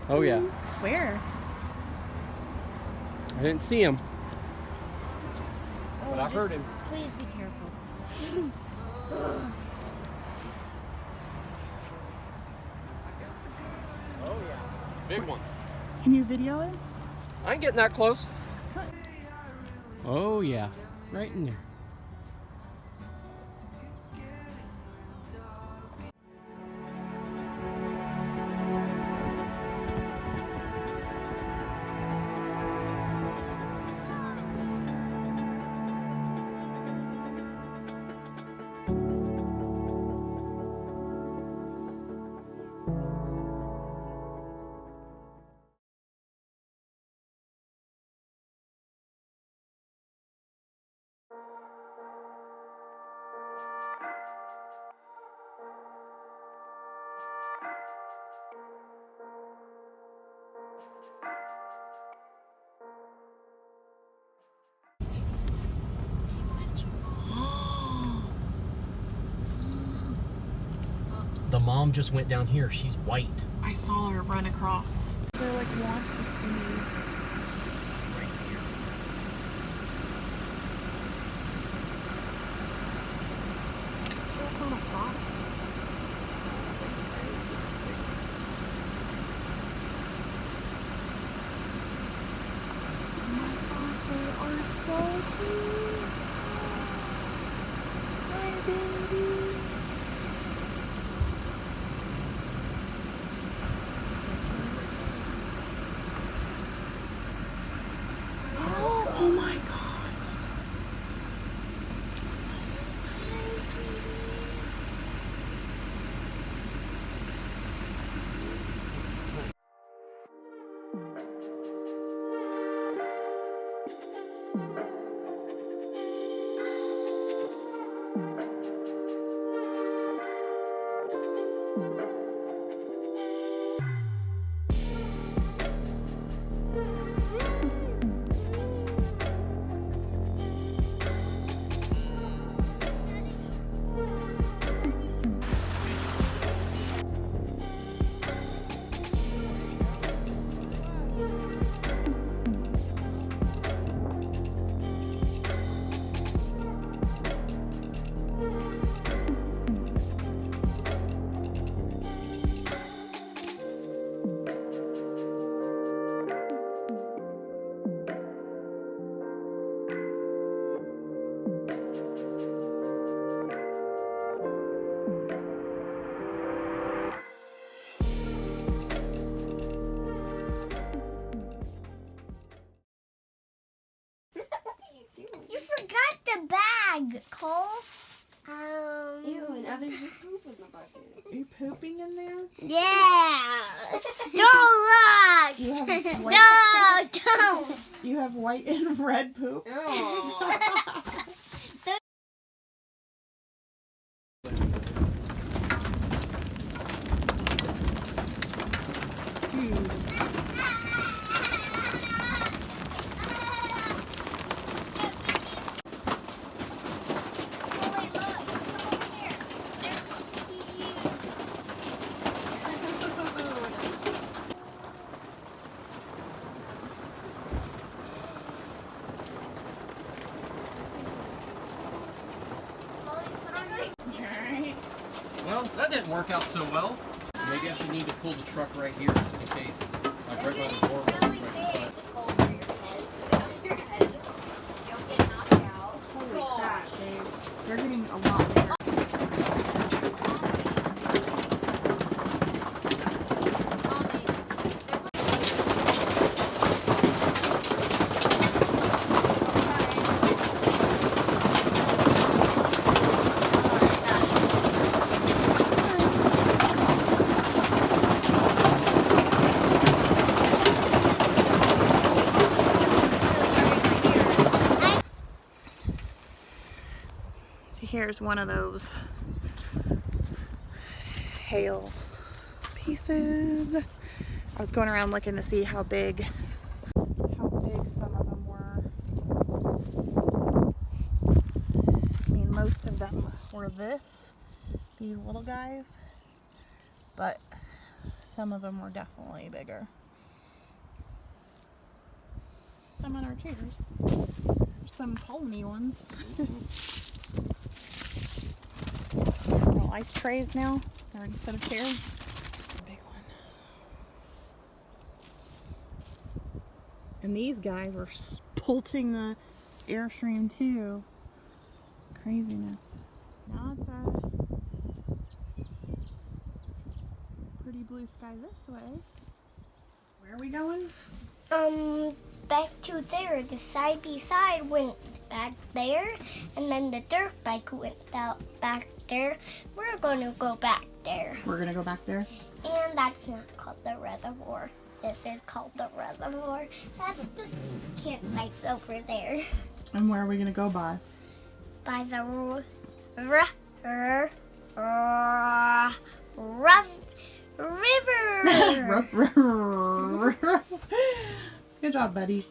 Oh yeah. Where? I didn't see him, Oh, but I heard him. Please be careful. Oh yeah. Big one. Can you video it? I ain't getting that close. Oh yeah. Right in there. The mom just went down here. She's white. I saw her run across. They like want to see. Right here. That's not a fox. Oh my gosh, they are so cute. Hi, baby. Oh my god. Hi, sweetie. You forgot the bag, Cole. Ew, and others just poop in the bucket. Are you pooping in there? Yeah. Don't look. You have white, No, don't. you have white and red poop? Oh. Dude. Well, that didn't work out so well. Maybe I should need to pull the truck right here just in case. Like right by the door. Right Holy crap, babe. They're getting a lot bigger. So here's one of those hail pieces. I was going around looking to see how big some of them were. I mean, most of them were these little guys, but some of them were definitely bigger. Some on our chairs. There's some palmy ones. Little ice trays now, or instead of chairs. Big one. And these guys were pulting the Airstream too. Craziness. Now it's a pretty blue sky this way. Where are we going? Back to there. The side by side went back there, and then the dirt bike went out back there. We're gonna go back there. We're gonna go back there. And that's not called the reservoir. This is called the reservoir. That's the campsite's over there. And where are we gonna go by? By the river. Good job, buddy.